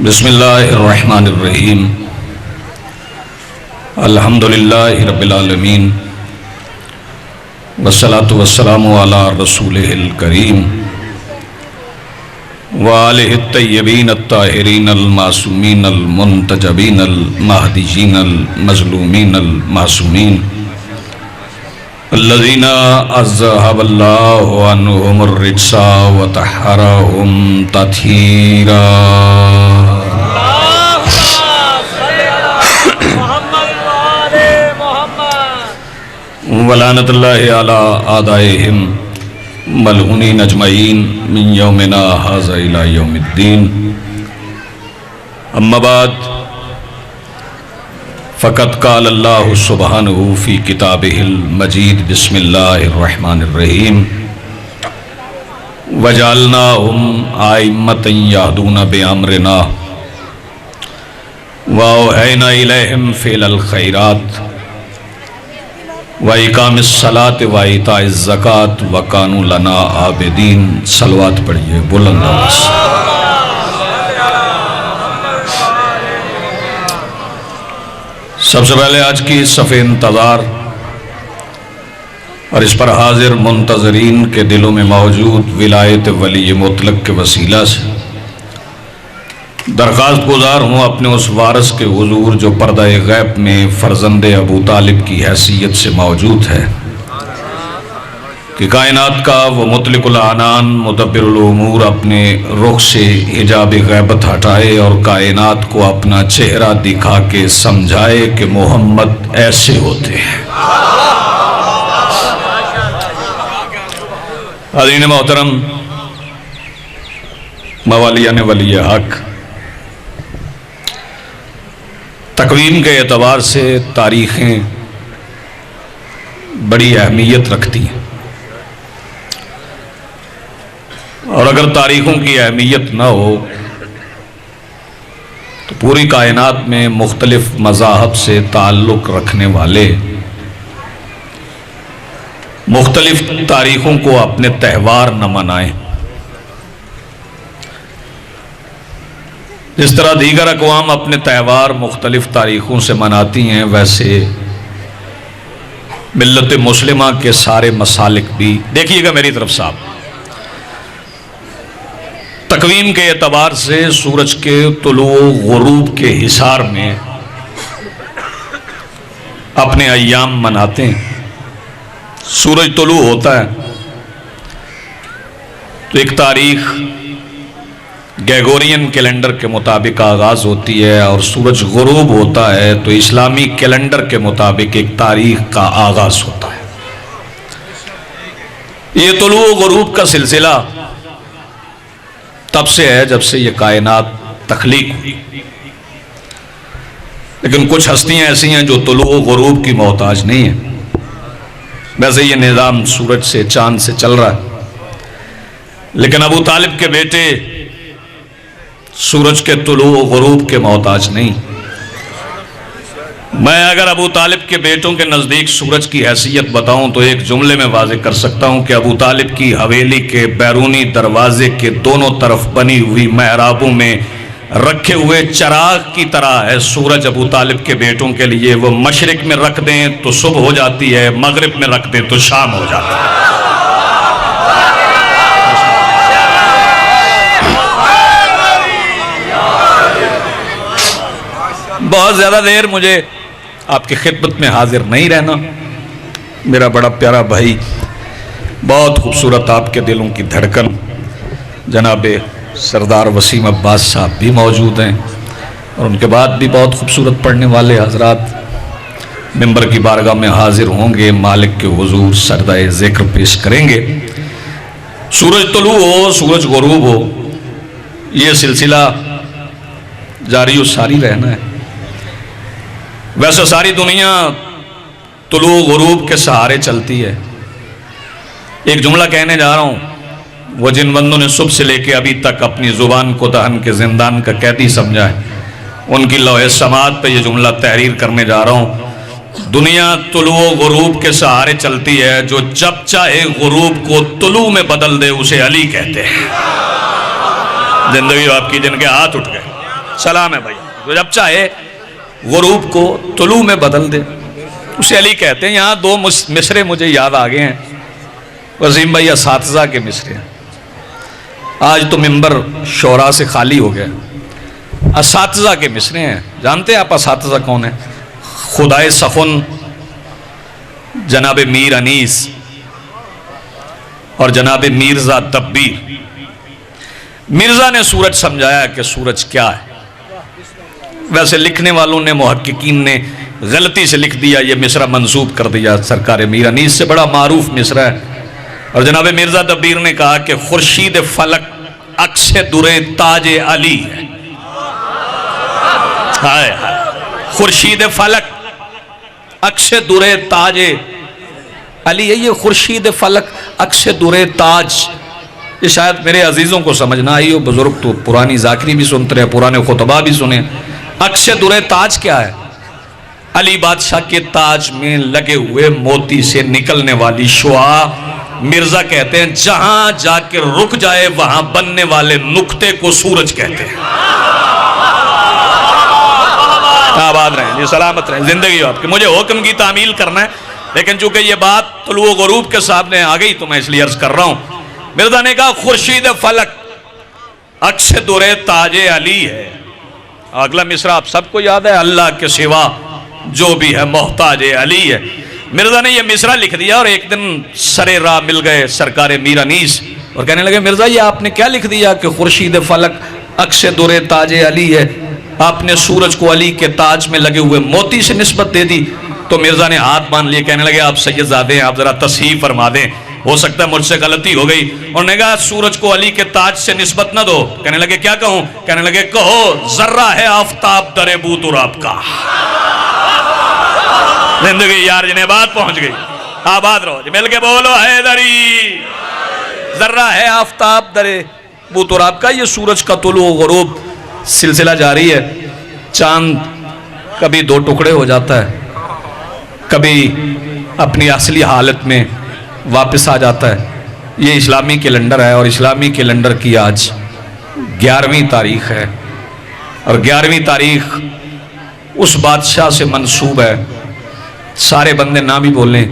بسم اللہ الرحمن الرحیم الحمدللہ رب العالمین والصلاة والسلام علی رسولہ الکریم وآلہ الطیبین الطاہرین المعصومین المنتجبین المہدیین المظلومین المعصومین الذین اذہب اللہ عنہم الرجس وطہرہم تطہیرا ولعنت اللہ علی اعدائہم ملعونین اجمعین من یومنا ھذا الی یوم الدین اما بعد فقد قال اللہ سبحانہ فی کتابہ المجید بسم اللہ الرحمن الرحیم وجعلناہم ائمۃ یہدون بامرنا واوحینا الیہم فعل الخیرات وَإِقَامِ الصَّلَاةِ وَإِيتَاءِ الزَّكَاةِ وَكَانُوا لَنَا عَابِدِينَ صلوات پڑھئے بلند آواز سب سے پہلے آج کی صف انتظار اور اس پر حاضر منتظرین کے دلوں میں موجود ولایت ولی مطلق کے وسیلہ سے درخواست گزار ہوں اپنے اس وارث کے حضور جو پردہ غیب میں فرزند ابو طالب کی حیثیت سے موجود ہے کہ کائنات کا وہ مطلق العنان مدبر الامور اپنے رخ سے حجاب غیبت ہٹائے اور کائنات کو اپنا چہرہ دکھا کے سمجھائے کہ محمد ایسے ہوتے ہیں۔ حاضرین محترم، موالیان ولی حق، تقویم کے اعتبار سے تاریخیں بڑی اہمیت رکھتی ہیں، اور اگر تاریخوں کی اہمیت نہ ہو تو پوری کائنات میں مختلف مذاہب سے تعلق رکھنے والے مختلف تاریخوں کو اپنے تہوار نہ منائیں۔ جس طرح دیگر اقوام اپنے تہوار مختلف تاریخوں سے مناتی ہیں، ویسے ملت مسلمہ کے سارے مسالک بھی، دیکھیے گا میری طرف صاحب، تقویم کے اعتبار سے سورج کے طلوع غروب کے حصار میں اپنے ایام مناتے ہیں۔ سورج طلوع ہوتا ہے تو ایک تاریخ گریگورین کیلنڈر کے مطابق آغاز ہوتی ہے، اور سورج غروب ہوتا ہے تو اسلامی کیلنڈر کے مطابق ایک تاریخ کا آغاز ہوتا ہے۔ یہ طلوع غروب کا سلسلہ تب سے ہے جب سے یہ کائنات تخلیق ہوئی، لیکن کچھ ہستیاں ایسی ہیں جو طلوع غروب کی محتاج نہیں ہیں۔ ویسے یہ نظام سورج سے چاند سے چل رہا ہے، لیکن ابو طالب کے بیٹے سورج کے طلوع غروب کے محتاج نہیں۔ میں اگر ابو طالب کے بیٹوں کے نزدیک سورج کی حیثیت بتاؤں تو ایک جملے میں واضح کر سکتا ہوں کہ ابو طالب کی حویلی کے بیرونی دروازے کے دونوں طرف بنی ہوئی محرابوں میں رکھے ہوئے چراغ کی طرح ہے سورج ابو طالب کے بیٹوں کے لیے۔ وہ مشرق میں رکھ دیں تو صبح ہو جاتی ہے، مغرب میں رکھ دیں تو شام ہو جاتی ہے۔ بہت زیادہ دیر مجھے آپ کی خدمت میں حاضر نہیں رہنا۔ میرا بڑا پیارا بھائی، بہت خوبصورت آپ کے دلوں کی دھڑکن جناب سردار وسیم عباس صاحب بھی موجود ہیں، اور ان کے بعد بھی بہت خوبصورت پڑھنے والے حضرات ممبر کی بارگاہ میں حاضر ہوں گے، مالک کے حضور سردائے ذکر پیش کریں گے۔ سورج طلوع ہو، سورج غروب ہو، یہ سلسلہ جاری و ساری رہنا ہے۔ ویسے ساری دنیا طلوع غروب کے سہارے چلتی ہے۔ ایک جملہ کہنے جا رہا ہوں، وہ جن بندوں نے صبح سے لے کے ابھی تک اپنی زبان کو دہن کے زندان کا قیدی سمجھا ہے، ان کی لوح سماعت پہ یہ جملہ تحریر کرنے جا رہا ہوں۔ دنیا طلوع و غروب کے سہارے چلتی ہے، جو جب چاہے غروب کو طلوع میں بدل دے اسے علی کہتے ہیں۔ زندگی آپ کی جن کے ہاتھ اٹھ گئے، سلام ہے بھائی، جو جب چاہے غروب کو طلوع میں بدل دے اسے علی کہتے ہیں۔ یہاں دو مصرے مجھے یاد آ گئے ہیں، وسیم بھائی اساتذہ کے مصرے ہیں۔ آج تو ممبر شعراء سے خالی ہو گیا، اساتذہ کے مصرے ہیں۔ جانتے ہیں آپ اساتذہ کون ہیں؟ خدائے سخن جناب میر انیس اور جناب مرزا دبیر۔ مرزا نے سورج سمجھایا کہ سورج کیا ہے، ویسے لکھنے والوں نے، محققین نے غلطی سے لکھ دیا، یہ مصرع منسوب کر دیا سرکار میر انیس سے، بڑا معروف مصرع ہے۔ اور جناب مرزا دبیر نے کہا کہ خورشید فلک عکس در تاج علی ہے۔ خورشید فلک عکس در تاج علی ہے، یہ خورشید فلک عکس در تاج، یہ شاید میرے عزیزوں کو سمجھنا آئی ہو، بزرگ تو پرانی ذاکری بھی سنتے رہے، پرانے خطبہ بھی سنے۔ عکس در تاج کیا ہے؟ علی بادشاہ کے تاج میں لگے ہوئے موتی سے نکلنے والی شعاع۔ مرزا کہتے ہیں جہاں جا کے رک جائے وہاں بننے والے نقطے کو سورج کہتے ہیں۔ آباد رہیں جی، سلامت رہیں، زندگی ہو آپ کی۔ مجھے حکم کی تعمیل کرنا ہے، لیکن چونکہ یہ بات طلوع و غروب کے سامنے آ گئی تو میں اس لیے عرض کر رہا ہوں۔ مرزا نے کہا خورشید فلک عکس در تاج علی ہے۔ اگلا مصرع آپ سب کو یاد ہے، اللہ کے سوا جو بھی ہے محتاج علی ہے۔ مرزا نے یہ مصرع لکھ دیا اور ایک دن سرے راہ مل گئے سرکار میر انیس اور کہنے لگے مرزا یہ آپ نے کیا لکھ دیا کہ خورشید فلک عکس در تاج علی ہے، آپ نے سورج کو علی کے تاج میں لگے ہوئے موتی سے نسبت دے دی۔ تو مرزا نے ہاتھ باندھ لیے، کہنے لگے آپ سید زادے ہیں، آپ ذرا تصحیح فرما دیں، ہو سکتا ہے مجھ سے غلطی ہو گئی۔ اور نے کہا سورج کو علی کے تاج سے نسبت نہ دو۔ کہنے لگے کیا کہوں؟ کہنے لگے کہو ذرہ ہے آفتاب در بو تراب کا۔ زندگی یار جنہیں بات پہنچ گئی، آباد رہو جی، مل کے بولو حیدری۔ ذرہ ہے آفتاب در بو تراب کا، یہ سورج کا طلوع و غروب سلسلہ جاری ہے۔ چاند کبھی دو ٹکڑے ہو جاتا ہے، کبھی اپنی اصلی حالت میں واپس آ جاتا ہے۔ یہ اسلامی کیلنڈر ہے اور اسلامی کیلنڈر کی آج 11ویں تاریخ ہے، اور 11ویں تاریخ اس بادشاہ سے منسوب ہے۔ سارے بندے نہ بھی بولیں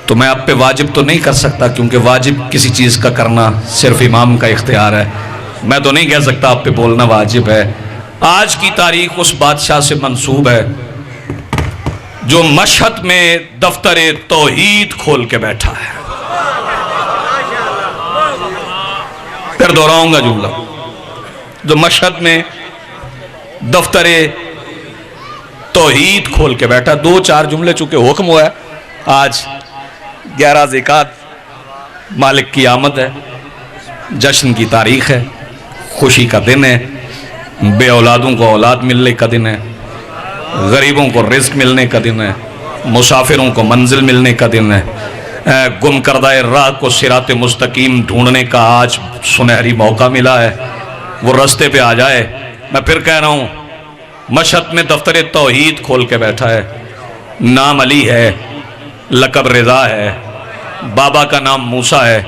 تو میں آپ پہ واجب تو نہیں کر سکتا، کیونکہ واجب کسی چیز کا کرنا صرف امام کا اختیار ہے، میں تو نہیں کہہ سکتا آپ پہ بولنا واجب ہے۔ آج کی تاریخ اس بادشاہ سے منسوب ہے جو مشہد میں دفتر توحید کھول کے بیٹھا ہے۔ پھر دہراؤں گا جملہ، جو مشہد میں دفتر توحید کھول کے بیٹھا۔ دو چار جملے چونکہ حکم ہوا ہے، آج 11 ذیقعد مالک کی آمد ہے، جشن کی تاریخ ہے، خوشی کا دن ہے، بے اولادوں کو اولاد ملنے کا دن ہے، غریبوں کو رزق ملنے کا دن ہے، مسافروں کو منزل ملنے کا دن ہے، گم کردہ راہ کو صراط مستقیم ڈھونڈنے کا آج سنہری موقع ملا ہے، وہ رستے پہ آ جائے۔ میں پھر کہہ رہا ہوں، مشہد میں دفتر توحید کھول کے بیٹھا ہے، نام علی ہے، لقب رضا ہے، بابا کا نام موسیٰ ہے،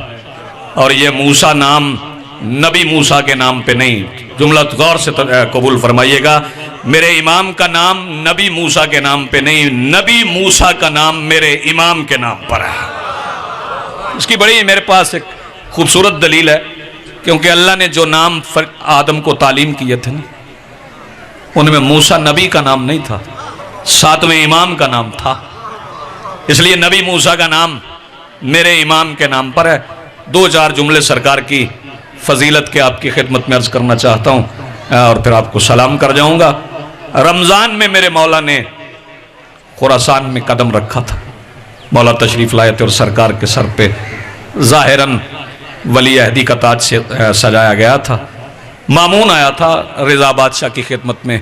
اور یہ موسیٰ نام نبی موسیٰ کے نام پہ نہیں، جملہ غور سے قبول فرمائیے گا، میرے امام کا نام نبی موسیٰ کے نام پہ نہیں، نبی موسیٰ کا نام میرے امام کے نام پر ہے۔ اس کی بڑی میرے پاس ایک خوبصورت دلیل ہے، کیونکہ اللہ نے جو نام آدم کو تعلیم کیے تھے نا، ان میں موسیٰ نبی کا نام نہیں تھا، 7ویں امام کا نام تھا، اس لیے نبی موسیٰ کا نام میرے امام کے نام پر ہے۔ دو چار جملے سرکار کی فضیلت کے آپ کی خدمت میں عرض کرنا چاہتا ہوں اور پھر آپ کو سلام کر جاؤں گا۔ رمضان میں میرے مولا نے خراسان میں قدم رکھا تھا، مولا تشریف لائے تھے اور سرکار کے سر پہ ظاہراً ولی عہدی کا تاج سے سجایا گیا تھا۔ مامون آیا تھا رضا بادشاہ کی خدمت میں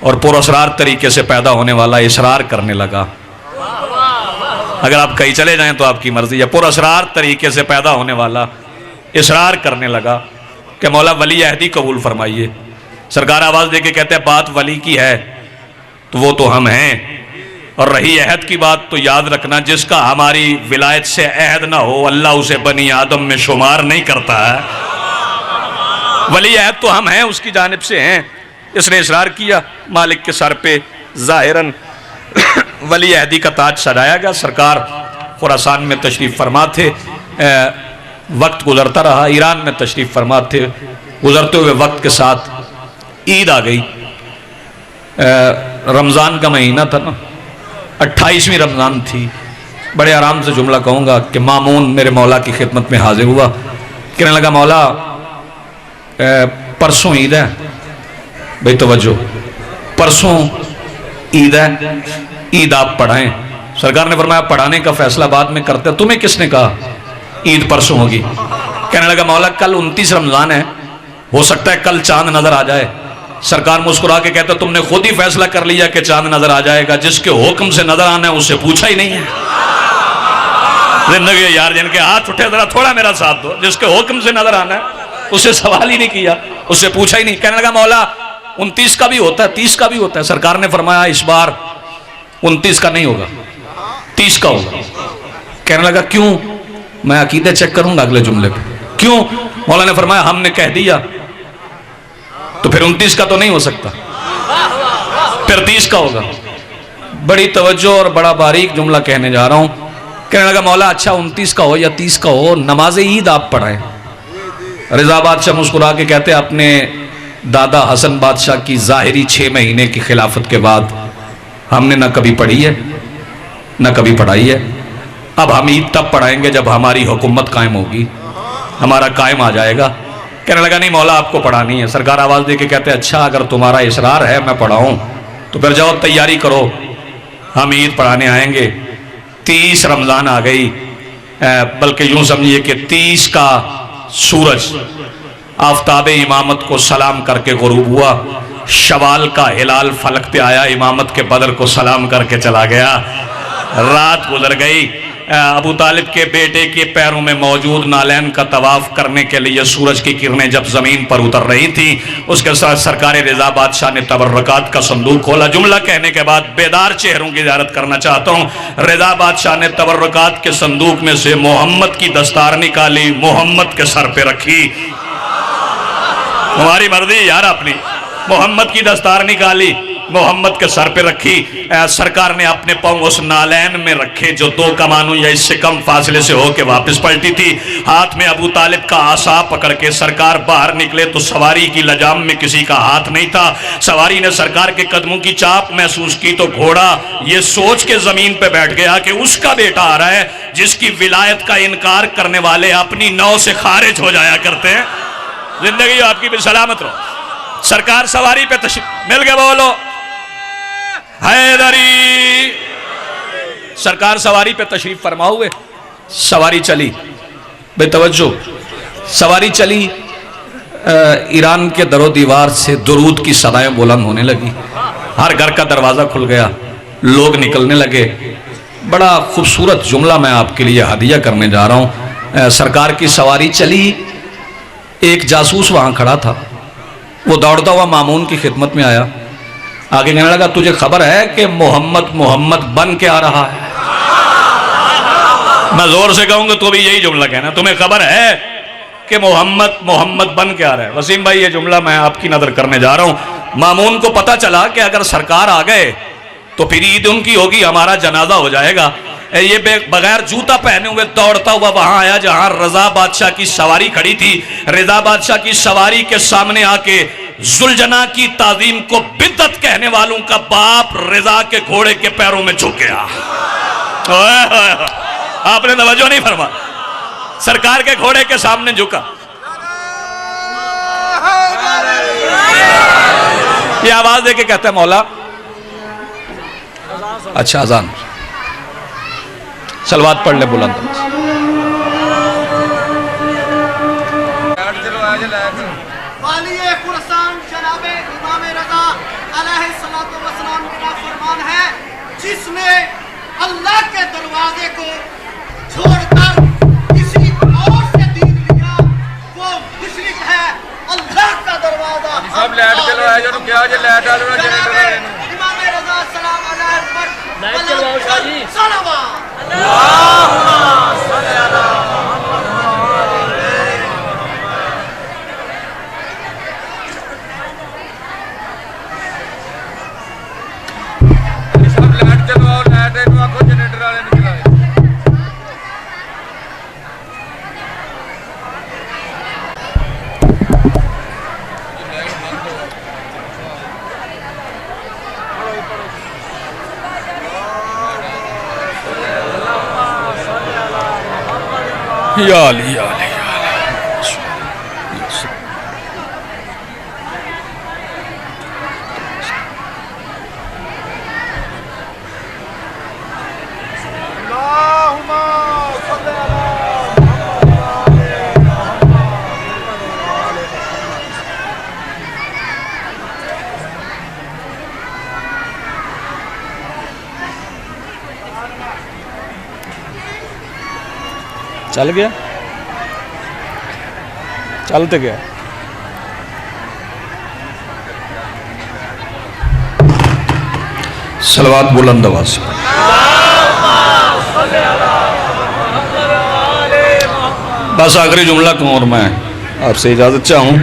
اور پر اسرار طریقے سے پیدا ہونے والا اسرار کرنے لگا۔ اگر آپ کہیں چلے جائیں تو آپ کی مرضی ہے، پر اسرار طریقے سے پیدا ہونے والا اسرار کرنے لگا کہ مولا ولی عہدی قبول فرمائیے۔ سرکار آواز دے کے کہتے ہیں بات ولی کی ہے تو وہ تو ہم ہیں، اور رہی عہد کی بات تو یاد رکھنا جس کا ہماری ولایت سے عہد نہ ہو اللہ اسے بنی آدم میں شمار نہیں کرتا ہے. ولی عہد تو ہم ہیں اس کی جانب سے ہیں. اس نے اصرار کیا مالک کے سر پہ ظاہراً ولی عہدی کا تاج سجایا گیا. سرکار خراسان میں تشریف فرما تھے. وقت گزرتا رہا. ایران میں تشریف فرما تھے. گزرتے ہوئے وقت کے ساتھ عید آ گئی. رمضان کا مہینہ تھا نا, 28ویں رمضان تھی. بڑے آرام سے جملہ کہوں گا کہ مامون میرے مولا کی خدمت میں حاضر ہوا. کہنے لگا مولا پرسوں عید ہے. بھئی توجہ, پرسوں عید ہے, عید آپ پڑھائیں. سرکار نے فرمایا پڑھانے کا فیصلہ بعد میں کرتے. تمہیں کس نے کہا عید پرسوں ہوگی؟ کہنے لگا مولا کل 29 رمضان ہے, ہو سکتا ہے کل چاند نظر آ جائے. سرکار مسکرا کے کہتا تم نے خود ہی فیصلہ کر لیا کہ چاند نظر آ جائے گا. جس کے حکم سے نظر آنا ہے اس سے پوچھا ہی نہیں ہے. زندگی یار جن کے ہاتھ اٹھے ذرا تھوڑا میرا ساتھ دو. جس کے حکم سے نظر آنا ہے اس سے سوال ہی نہیں کیا, اس سے پوچھا ہی نہیں. کہنے لگا مولا 29 کا بھی ہوتا ہے 30 کا بھی ہوتا ہے. سرکار نے فرمایا اس بار 29 کا نہیں ہوگا 30 کا ہوگا. کہنے لگا کیوں؟ میں عقیدہ چیک کروں گا اگلے جملے پہ. کیوں؟ مولا نے فرمایا ہم نے کہہ دیا تو پھر 29 کا تو نہیں ہو سکتا, پھر 30 کا ہوگا. بڑی توجہ اور بڑا باریک جملہ کہنے جا رہا ہوں. کہنے لگا مولا اچھا 29 کا ہو یا 30 کا ہو, نماز عید آپ پڑھائیں. رضا بادشاہ مسکرا کے کہتے اپنے دادا حسن بادشاہ کی ظاہری 6 مہینے کی خلافت کے بعد ہم نے نہ کبھی پڑھی ہے نہ کبھی پڑھائی ہے. اب ہم عید تب پڑھائیں گے جب ہماری حکومت قائم ہوگی, ہمارا قائم آ جائے گا. کہنے لگا نہیں مولا آپ کو پڑھانی ہے. سرکار آواز دے کے کہتے اچھا اگر تمہارا اصرار ہے میں پڑھاؤں تو پھر جاؤ تیاری کرو, ہم عید پڑھانے آئیں گے. 30 رمضان آ گئی, بلکہ یوں سمجھیے کہ 30 کا سورج آفتاب امامت کو سلام کر کے غروب ہوا. شوال کا ہلال فلک پہ آیا, امامت کے بدر کو سلام کر کے چلا گیا. رات گزر گئی. ابو طالب کے بیٹے کے پیروں میں موجود نالین کا طواف کرنے کے لیے سورج کی کرنیں جب زمین پر اتر رہی تھیں, اس کے ساتھ سرکار رضا بادشاہ نے تبرکات کا صندوق کھولا. جملہ کہنے کے بعد بیدار چہروں کی زیارت کرنا چاہتا ہوں. رضا بادشاہ نے تبرکات کے صندوق میں سے محمد کی دستار نکالی, محمد کے سر پہ رکھی. ہماری مرضی یار اپنی. محمد کی دستار نکالی, محمد کے سر پہ رکھی. سرکار نے اپنے پاؤں اس نالین میں رکھے جو 2 کمانوں یا اس سے کم فاصلے سے ہو کے واپس پلٹی تھی. ہاتھ میں ابو طالب کا عصا پکڑ کے سرکار باہر نکلے تو سواری کی لجام میں کسی کا ہاتھ نہیں تھا. سواری نے سرکار کے قدموں کی چاپ محسوس کی تو گھوڑا یہ سوچ کے زمین پہ بیٹھ گیا کہ اس کا بیٹا آ رہا ہے جس کی ولایت کا انکار کرنے والے اپنی نو سے خارج ہو جایا کرتے ہیں. زندگی آپ کی بھی سلامت رہو. سرکار سواری پہ تشریف مل گئے, بولو حیدری. سرکار سواری پہ تشریف فرما ہوئے. سواری چلی, بے توجہ سواری چلی. ایران کے در و دیوار سے درود کی صدائیں بلند ہونے لگی. ہر گھر کا دروازہ کھل گیا, لوگ نکلنے لگے. بڑا خوبصورت جملہ میں آپ کے لیے ہدیہ کرنے جا رہا ہوں. سرکار کی سواری چلی. ایک جاسوس وہاں کھڑا تھا, وہ دوڑتا ہوا مامون کی خدمت میں آیا. آگے کہنے لگا تجھے خبر ہے کہ محمد بن کے آ رہا ہے؟ میں زور سے کہوں گا تو بھی یہی جملہ کہنا, تمہیں خبر ہے کہ محمد بن کے آ رہا ہے. وسیم بھائی یہ جملہ میں آپ کی نظر کرنے جا رہا ہوں. مامون کو پتا چلا کہ اگر سرکار آ گئے تو پھر عید ان کی ہوگی, ہمارا جنازہ ہو جائے گا. یہ بغیر جوتا پہنے ہوئے دوڑتا ہوا وہاں آیا جہاں رضا بادشاہ کی سواری کھڑی تھی. رضا بادشاہ کی سواری کے سامنے آ کے ذوالجناح کی تعظیم کو بدعت کہنے والوں کا باپ رضا کے گھوڑے کے پیروں میں جھک گیا. آپ نے توجہ نہیں فرما, سرکار کے گھوڑے کے سامنے جھکا. یہ آواز دے کے کہتا ہے مولا اچھا اذان سلوات پڑھ لے بلند. والی خراسان جناب امام رضا علیہ السلام کا فرمان ہے جس نے اللہ کے دروازے کو چھوڑ کر کسی اور سے دین لیا وہ مشرک ہے. اللہ کا دروازہ سب لیٹ چلو ہے جو کیا جو لیٹ آ رہا ہے امام رضا سلام علیہ پر یا علی یا علی یا علی. چل گیا چلتے گیا. صلوات بلند آواز سے. بس آخری جملہ کہوں اور میں آپ سے اجازت چاہوں.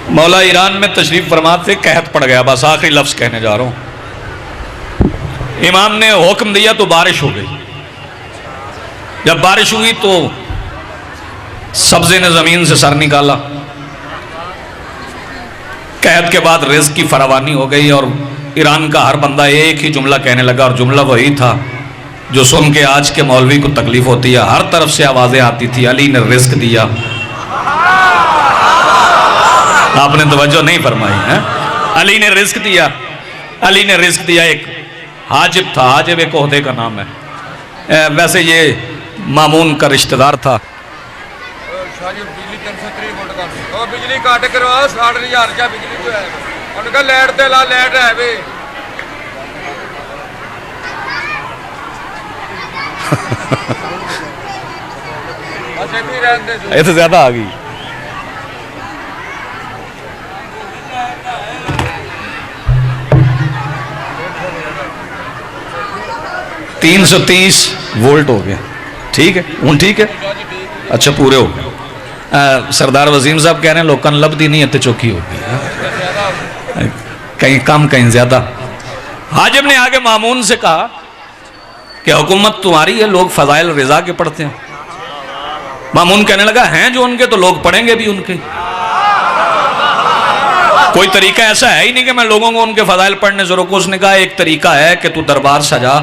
مولا ایران میں تشریف فرماتے قحط پڑ گیا. بس آخری لفظ کہنے جا رہا ہوں. امام نے حکم دیا تو بارش ہو گئی. جب بارش ہوئی تو سبزے نے زمین سے سر نکالا. قحط کے بعد رزق کی فراوانی ہو گئی اور ایران کا ہر بندہ ایک ہی جملہ کہنے لگا اور جملہ وہی تھا جو سن کے آج کے مولوی کو تکلیف ہوتی ہے. ہر طرف سے آوازیں آتی تھی علی نے رزق دیا. آپ نے توجہ نہیں فرمائی ہے. علی نے رزق دیا, علی نے رزق دیا. ایک حاجب تھا, حاجب ایک عہدے کا نام ہے. ویسے یہ مامون کا رشتہ دار تھا. بجلی کٹ کروا 60,000 روپیہ بجلی جو ہے ان کا لیٹ تے لا لیٹ ہے بھی یہ تو زیادہ آ گئی. $330 وولٹ ہو گیا. ٹھیک ہے ہوں ٹھیک ہے. اچھا پورے ہو گئے. سردار وزیم صاحب کہہ رہے ہیں لوکاں لبدی نہیں ہے چوکی ہو گئی. کہیں کم کہیں زیادہ. حاجب نے آگے مامون سے کہا کہ حکومت تمہاری ہے, لوگ فضائل رضا کے پڑھتے ہیں. مامون کہنے لگا ہیں جو ان کے تو لوگ پڑھیں گے بھی ان کے. کوئی طریقہ ایسا ہے ہی نہیں کہ میں لوگوں کو ان کے فضائل پڑھنے سے روکوں. اس نے کہا ایک طریقہ ہے کہ تو دربار سجا,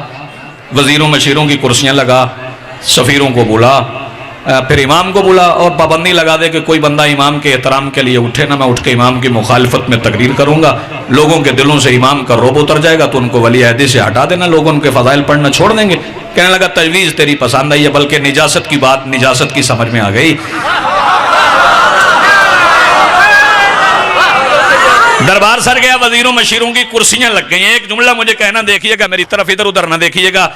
وزیروں مشیروں کی کرسیاں لگا, سفیروں کو بلا, پھر امام کو بلا اور پابندی لگا دے کہ کوئی بندہ امام کے احترام کے لیے اٹھے نہ. میں اٹھ کے امام کی مخالفت میں تقریر کروں گا. لوگوں کے دلوں سے امام کا رعب اتر جائے گا تو ان کو ولی عہدی سے ہٹا دینا, لوگوں ان کے فضائل پڑھنا چھوڑ دیں گے. کہنے لگا تجویز تیری پسند آئی ہے, بلکہ نجاست کی بات نجاست کی سمجھ میں آ گئی. دربار سر گیا, وزیروں مشیروں کی کرسیاں لگ گئی. ایک جملہ مجھے کہنا دیکھیے گا, میری طرف ادھر ادھر نہ دیکھیے گا.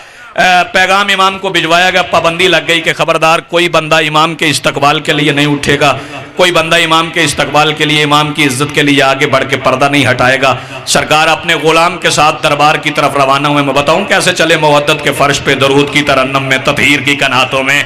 پیغام امام کو بھجوایا گیا, پابندی لگ گئی کہ خبردار کوئی بندہ امام کے استقبال کے لیے نہیں اٹھے گا, کوئی بندہ امام کے استقبال کے لیے امام کی عزت کے لیے آگے بڑھ کے پردہ نہیں ہٹائے گا. سرکار اپنے غلام کے ساتھ دربار کی طرف روانہ ہوئے. میں بتاؤں کیسے چلے؟ مودت کے فرش پہ درود کی ترنم میں, تطہیر کی کناتوں میں.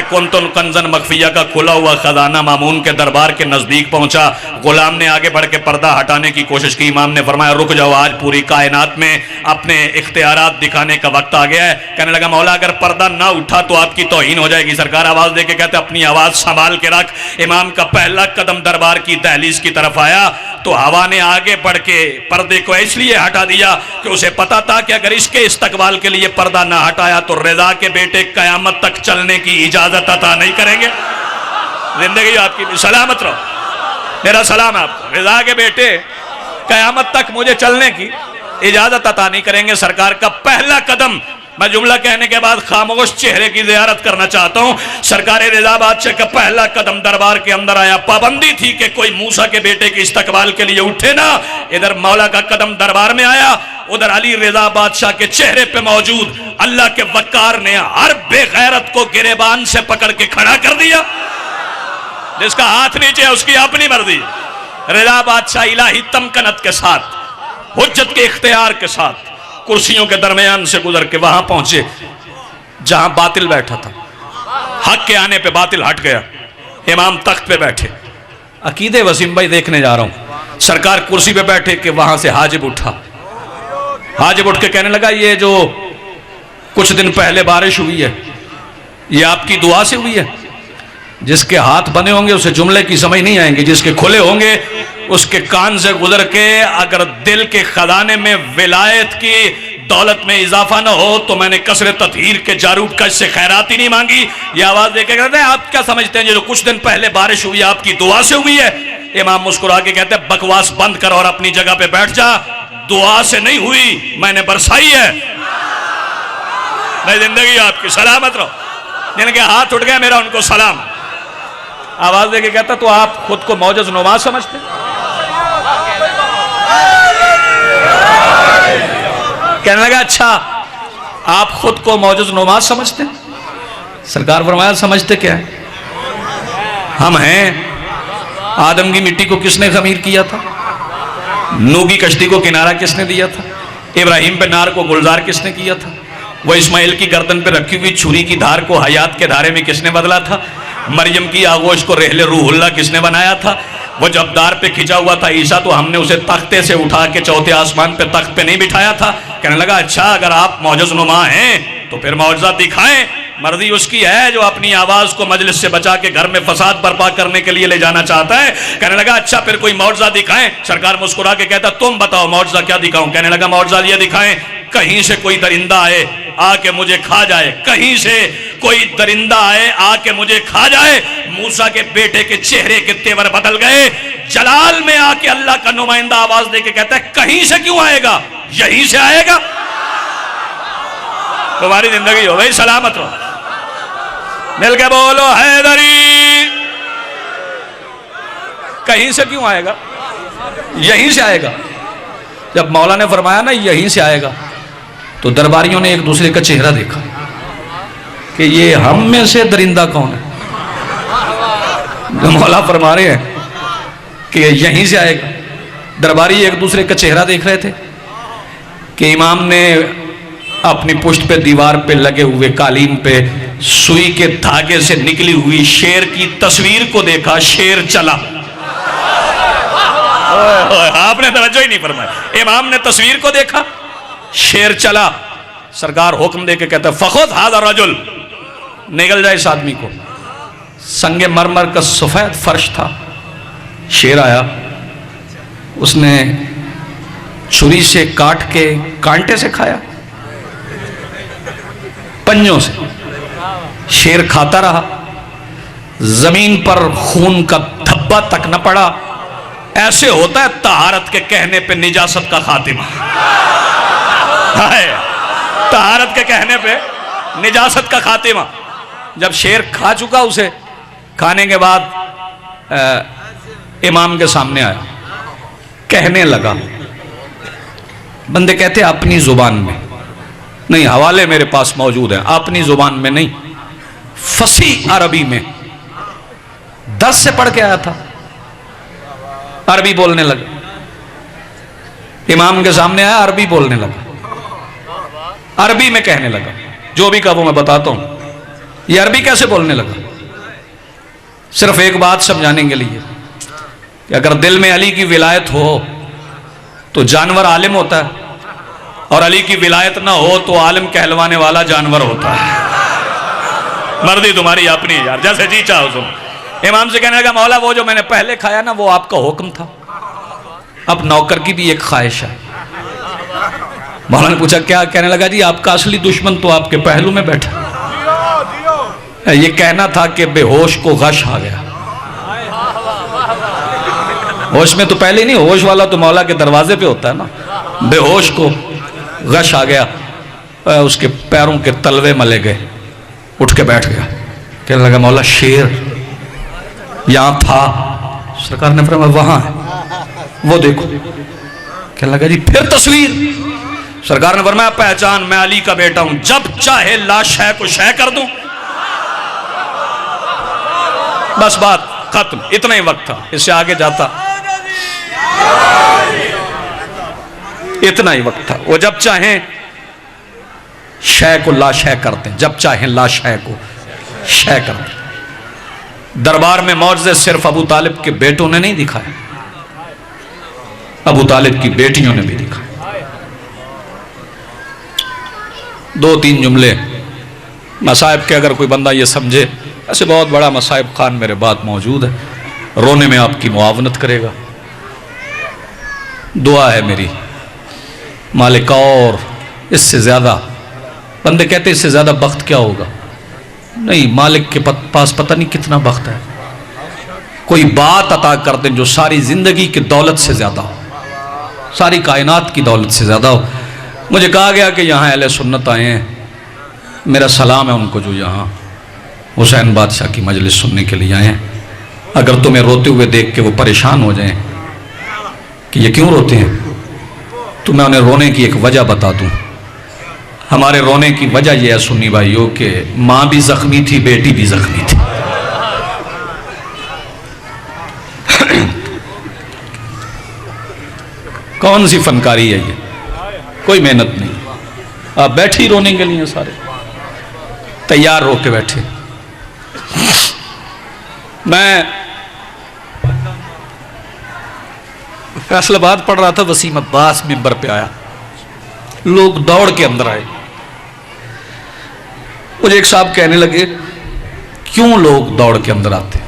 کنتن کنزن مخفیہ کا کھلا ہوا خزانہ مامون کے دربار کے نزدیک پہنچا. غلام نے آگے بڑھ کے پردہ ہٹانے کی کوشش کی. امام نے فرمایا رک جاؤ, آج پوری کائنات میں اپنے اختیارات دکھانے کا وقت آ گیا ہے. کہنے لگا مولا اگر پردہ نہ اٹھا تو آپ کی توہین ہو جائے گی. سرکار آواز دے کے کہتے اپنی آواز سنبھال کے رکھ. امام کا پہلا قدم دربار کی دہلیز کی طرف آیا تو ہوا نے آگے بڑھ کے پردے کو اس لیے ہٹا دیا کہ اسے پتا تھا کہ اگر اس کے استقبال کے لیے پردہ نہ ہٹایا تو رضا کے بیٹے قیامت تک چلنے کی اجازت عطا نہیں کریں گے. زندگی آپ کی سلامت رہو, میرا سلام آپ کو. رضا کے بیٹے قیامت تک مجھے چلنے کی اجازت عطا نہیں کریں گے. سرکار کا پہلا قدم, میں جملہ کہنے کے بعد خاموش چہرے کی زیارت کرنا چاہتا ہوں. سرکار رضا بادشاہ کا پہلا قدم دربار کے اندر آیا. پابندی تھی کہ کوئی موسیٰ کے بیٹے کے استقبال کے لیے اٹھے نا. ادھر مولا کا قدم دربار میں آیا, ادھر علی رضا بادشاہ کے چہرے پہ موجود اللہ کے وقار نے ہر بے غیرت کو گریبان سے پکڑ کے کھڑا کر دیا. جس کا ہاتھ نیچے ہے اس کی اپنی مرضی. رضا بادشاہ الہی تمکنت کے ساتھ, حجت کے اختیار کے ساتھ کرسیوں کے درمیان سے گزر کے وہاں پہنچے جہاں باطل بیٹھا تھا. حق کے آنے پہ باطل ہٹ گیا. امام تخت پہ بیٹھے. عقیدے وسیم بھائی دیکھنے جا رہا ہوں. سرکار کرسی پہ بیٹھے کہ وہاں سے حاجب اٹھا. حاجب اٹھ کے کہنے لگا یہ جو کچھ دن پہلے بارش ہوئی ہے یہ آپ کی دعا سے ہوئی ہے. جس کے ہاتھ بنے ہوں گے اسے جملے کی سمجھ نہیں آئیں گے, جس کے کھلے ہوں گے اس کے کان سے گزر کے اگر دل کے خزانے میں ولایت کی دولت میں اضافہ نہ ہو تو میں نے کثر تطہیر کے جاروب کا اس سے خیرات ہی نہیں مانگی. یہ آواز دے کے کہتے ہیں آپ کیا سمجھتے ہیں جو کچھ دن پہلے بارش ہوئی آپ کی دعا سے ہوئی ہے؟ امام مسکرا کے کہتے ہیں بکواس بند کر اور اپنی جگہ پہ بیٹھ جا. دعا سے نہیں ہوئی، میں نے برسائی ہے. میں زندگی آپ کی سلامت رہو. جن کے ہاتھ اٹھ گئے میرا ان کو سلام. آواز دے کے کہتا تو آپ خود کو معجز نما سمجھتے ہیں؟ کہنے لگا اچھا آپ خود کو معجز نما سمجھتے ہیں؟ سرکار فرمایا سمجھتے کیا ہے؟ ہم ہیں. آدم کی مٹی کو کس نے خمیر کیا تھا؟ نوح کی کشتی کو کنارہ کس نے دیا تھا؟ ابراہیم پہ نار کو گلزار کس نے کیا تھا؟ وہ اسماعیل کی گردن پہ رکھی ہوئی چھری کی دھار کو حیات کے دھارے میں کس نے بدلا تھا؟ مریم کی آغوش کو رحل روح اللہ کس نے بنایا تھا؟ وہ جب دار پہ کھچا ہوا تھا عیسیٰ تو ہم نے اسے تختے سے اٹھا کے چوتھے آسمان پہ تخت پہ نہیں بٹھایا تھا. کہنے لگا اچھا اگر آپ معجز نما ہیں تو پھر معجزہ دکھائیں. مرضی اس کی ہے جو اپنی آواز کو مجلس سے بچا کے گھر میں فساد برپا کرنے کے لیے لے جانا چاہتا ہے. کہنے لگا اچھا پھر کوئی معجزہ دکھائیں. سرکار مسکرا کے کہتا تم بتاؤ معجزہ کیا دکھاؤں؟ کہنے لگا معجزہ یہ دکھائیں کہیں سے کوئی درندہ آئے آ کے مجھے کھا جائے. کہیں سے کوئی درندہ آئے آ کے مجھے کھا جائے. موسیٰ کے بیٹے کے چہرے کے تیور بدل گئے. جلال میں آ کے اللہ کا نمائندہ آواز دے کے کہتا ہے کہیں سے کیوں آئے گا؟ یہیں سے آئے گا. تمہاری زندگی ہو گئی سلامت رہو. مل کے بولو حیدری. کہیں سے کیوں آئے گا؟ یہیں سے آئے گا. جب مولا نے فرمایا نا یہیں سے آئے گا تو درباریوں نے ایک دوسرے کا چہرہ دیکھا کہ یہ ہم میں سے درندہ کون ہے. جو مولا فرما رہے ہیں کہ یہیں سے آئے گا. درباری ایک دوسرے کا چہرہ دیکھ رہے تھے کہ امام نے اپنی پشت پہ دیوار پہ لگے ہوئے قالین پہ سوئی کے دھاگے سے نکلی ہوئی شیر کی تصویر کو دیکھا. شیر چلا. آپ نے توجہ ہی نہیں فرمایا. امام نے تصویر کو دیکھا شیر چلا. سرکار حکم دے کے کہتا ہے فخذ ھذا الرجل. نگل جائے اس آدمی کو. سنگ مرمر کا سفید فرش تھا. شیر آیا. اس نے چھری سے کاٹ کے کانٹے سے کھایا پنجوں سے. شیر کھاتا رہا. زمین پر خون کا دھبا تک نہ پڑا. ایسے ہوتا ہے طہارت کے کہنے پہ نجاست کا خاتمہ. طہارت کے کہنے پہ نجاست کا خاتمہ. جب شیر کھا چکا اسے کھانے کے بعد امام کے سامنے آیا. کہنے لگا. بندے کہتے اپنی زبان میں نہیں. حوالے میرے پاس موجود ہیں. اپنی زبان میں نہیں فصیح عربی میں 10 سے پڑھ کے آیا تھا. عربی بولنے لگا. امام کے سامنے آیا عربی بولنے لگا. عربی میں کہنے لگا. جو بھی کہا وہ میں بتاتا ہوں. یہ عربی کیسے بولنے لگا؟ صرف ایک بات سمجھانے کے لیے کہ اگر دل میں علی کی ولایت ہو تو جانور عالم ہوتا ہے اور علی کی ولایت نہ ہو تو عالم کہلوانے والا جانور ہوتا ہے. مردی تمہاری اپنی یار جیسے جی چاہو تم. امام سے کہنے لگا مولا وہ جو میں نے پہلے کھایا نا وہ آپ کا حکم تھا. اب نوکر کی بھی ایک خواہش ہے. مولا نے پوچھا کیا؟ کہنے لگا جی آپ کا اصلی دشمن تو آپ کے پہلو میں بیٹھا. یہ کہنا تھا کہ بے ہوش کو غش آ گیا. ہوش میں تو پہلے نہیں. ہوش والا تو مولا کے دروازے پہ ہوتا ہے نا. بے ہوش کو غش آ گیا. اس کے پیروں کے تلوے ملے گئے. اٹھ کے بیٹھ گیا. کہنے لگا مولا شیر یہاں تھا. سرکار نے فرمایا وہاں ہے وہ دیکھو. کہنے لگا جی پھر تصویر. سرکار نے فرمایا پہچان میں علی کا بیٹا ہوں. جب چاہے لا شے کو شے کر دوں. بس بات ختم. اتنا ہی وقت تھا. اس سے آگے جاتا اتنا ہی وقت تھا. وہ جب چاہیں شے کو لا شے کرتے ہیں. جب چاہیں لا شے کو شے کرتے ہیں. دربار میں معجزے صرف ابو طالب کے بیٹوں نے نہیں دکھائے. ابو طالب کی بیٹیوں نے بھی دکھائے. 2-3 جملے مصائب کے اگر کوئی بندہ یہ سمجھے. ایسے بہت بڑا مصائب خان میرے بات موجود ہے. رونے میں آپ کی معاونت کرے گا. دعا ہے میری مالک اور اس سے زیادہ بندے کہتے اس سے زیادہ بخت کیا ہوگا؟ نہیں، مالک کے پاس پتہ نہیں کتنا بخت ہے. کوئی بات عطا کر دیں جو ساری زندگی کی دولت سے زیادہ ہو، ساری کائنات کی دولت سے زیادہ ہو. مجھے کہا گیا کہ یہاں اہل سنت آئے ہیں، میرا سلام ہے ان کو جو یہاں حسین بادشاہ کی مجلس سننے کے لیے آئے ہیں. اگر تمہیں روتے ہوئے دیکھ کے وہ پریشان ہو جائیں کہ یہ کیوں روتے ہیں، تو میں انہیں رونے کی ایک وجہ بتا دوں. ہمارے رونے کی وجہ یہ ہے سنی بھائیوں کہ ماں بھی زخمی تھی، بیٹی بھی زخمی تھی. کون سی فنکاری ہے یہ؟ کوئی محنت نہیں. آپ بیٹھے ہی رونے کے لیے سارے تیار رو کے بیٹھے. میں فیصل آباد پڑھ رہا تھا، وسیم عباس ممبر پہ آیا، لوگ دوڑ کے اندر آئے. مجھے ایک صاحب کہنے لگے کیوں لوگ دوڑ کے اندر آتے؟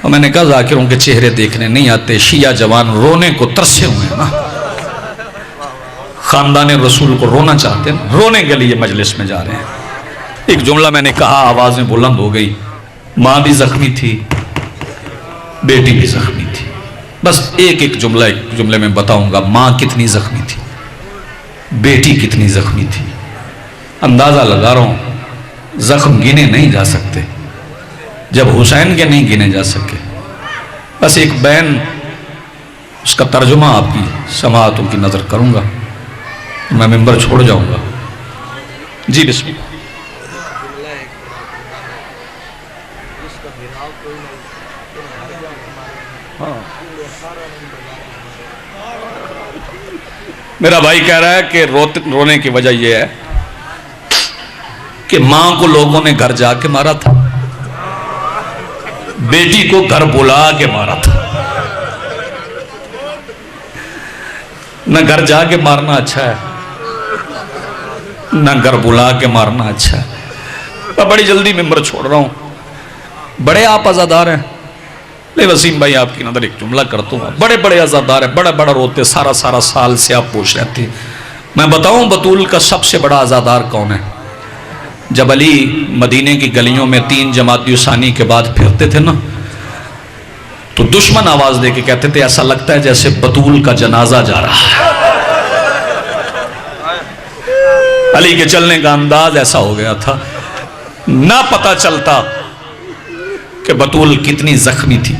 اور میں نے کہا ذاکروں کے چہرے دیکھنے نہیں آتے، شیعہ جوان رونے کو ترسے ہوئے ہیں نا، خاندان رسول کو رونا چاہتے ہیں، رونے کے لیے مجلس میں جا رہے ہیں. ایک جملہ میں نے کہا، آوازیں بلند ہو گئی، ماں بھی زخمی تھی، بیٹی بھی زخمی تھی. بس ایک جملے میں بتاؤں گا، ماں کتنی زخمی تھی، بیٹی کتنی زخمی تھی. اندازہ لگا رہا ہوں، زخم گنے نہیں جا سکتے جب حسین کے نہیں گنے جا سکے. بس ایک بین، اس کا ترجمہ آپ کی سماعتوں کی نظر کروں گا، میں ممبر چھوڑ جاؤں گا. جی بسم اللہ. میرا بھائی کہہ رہا ہے کہ رونے کی وجہ یہ ہے کہ ماں کو لوگوں نے گھر جا کے مارا تھا، بیٹی کو گھر بلا کے مارا تھا. نہ گھر جا کے مارنا اچھا ہے، نہ گھر بلا کے مارنا اچھا ہے. میں بڑی جلدی ممبر چھوڑ رہا ہوں. بڑے آپ عزادار ہیں. لے وسیم بھائی آپ کی نظر ایک جملہ کرتا ہوں، بڑے بڑے عزادار ہیں، بڑا بڑا روتے، سارا سال سے آپ پوچھ رہتے ہیں. میں بتاؤں بطول کا سب سے بڑا عزادار کون ہے؟ جب علی مدینے کی گلیوں میں 3 جمادی ثانی کے بعد پھرتے تھے نا، تو دشمن آواز دے کے کہتے تھے ایسا لگتا ہے جیسے بطول کا جنازہ جا رہا ہے. علی کے چلنے کا انداز ایسا ہو گیا تھا، نہ پتہ چلتا کہ بطول کتنی زخمی تھی.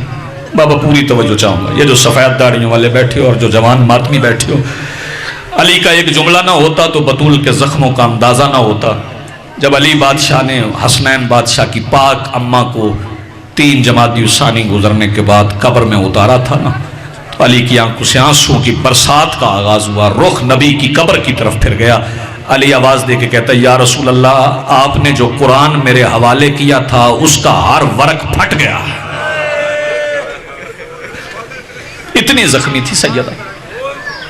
بابا پوری توجہ چاہوں گا، یہ جو سفید داڑیوں والے بیٹھے ہو اور جو جوان ماتمی بیٹھے ہو، علی کا ایک جملہ نہ ہوتا تو بطول کے زخموں کا اندازہ نہ ہوتا. جب علی بادشاہ نے حسنین بادشاہ کی پاک اماں کو 3 جمادی ثانی گزرنے کے بعد قبر میں اتارا تھا نا، تو علی کی آنکھوں سے آنسوں کی برسات کا آغاز ہوا، رخ نبی کی قبر کی طرف پھر گیا. علی آواز دے کے کہتا ہے یا رسول اللہ، آپ نے جو قرآن میرے حوالے کیا تھا اس کا ہر ورق پھٹ گیا. اتنی زخمی تھی سیدہ،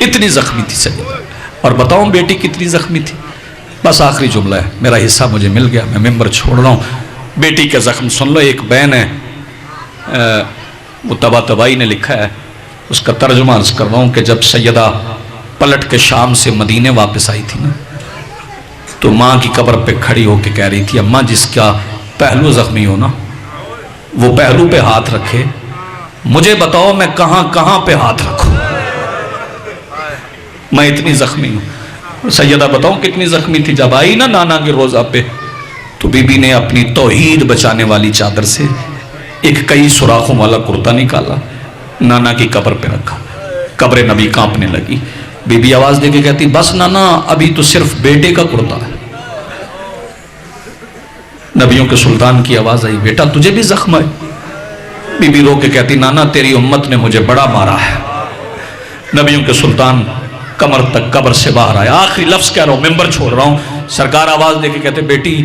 اتنی زخمی تھی سیدہ. اور بتاؤں بیٹی کتنی زخمی تھی؟ بس آخری جملہ ہے، میرا حصہ مجھے مل گیا، میں ممبر چھوڑ رہا ہوں. بیٹی کے زخم سن لو. ایک بہن ہے، وہ طباطبائی نے لکھا ہے، اس کا ترجمہ عرض کر رہا ہوں کہ جب سیدہ پلٹ کے شام سے مدینے واپس آئی تھی نا، تو ماں کی قبر پہ کھڑی ہو کے کہہ رہی تھی اماں جس کا پہلو زخمی ہو نا، وہ پہلو پہ ہاتھ رکھے، مجھے بتاؤ میں کہاں کہاں پہ ہاتھ رکھوں، میں اتنی زخمی ہوں. سیدہ بتاؤں کتنی زخمی تھی. جب آئی نا نانا کے روزہ پہ، تو بی بی نے اپنی توحید بچانے والی چادر سے ایک کئی سوراخوں والا کرتا نکالا، نانا کی قبر پہ رکھا. قبر نبی کانپنے لگی. بی بی آواز دے کے کہتی بس نانا ابھی تو صرف بیٹے کا کرتا ہے. نبیوں کے سلطان کی آواز آئی بیٹا تجھے بھی زخم ہے؟ بی بی رو کے کہتی نانا تیری امت نے مجھے بڑا مارا ہے. نبیوں کے سلطان کمر تک قبر سے باہر آیا. آخری لفظ کہہ رہا ہوں، ممبر چھوڑ رہا ہوں. سرکار آواز دے کے کہتے بیٹی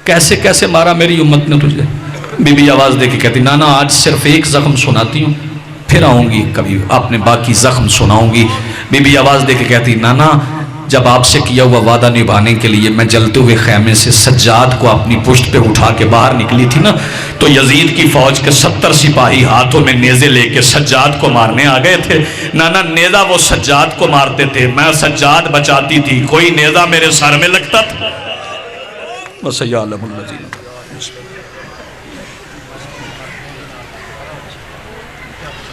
کیسے کیسے مارا میری امت نے تجھے؟ بی بی آواز دے کے کہتی نانا آج صرف ایک زخم سناتی ہوں، پھر آؤں گی کبھی آپ نے باقی زخم سناؤں گی. بی بی آواز دے کے کہتی نانا جب آپ سے کیا ہوا وعدہ نبھانے کے لیے میں جلتے ہوئے خیمے سے سجاد کو اپنی پشت پہ اٹھا کے باہر نکلی تھی نا، تو یزید کی فوج کے 70 سپاہی ہاتھوں میں نیزے لے کے سجاد کو مارنے آ گئے تھے۔ نانا نیزہ وہ سجاد کو مارتے تھے، میں سجاد بچاتی تھی، کوئی نیزہ میرے سر میں لگتا تھا۔ وَسَيَعْلَمُ الَّذِينَ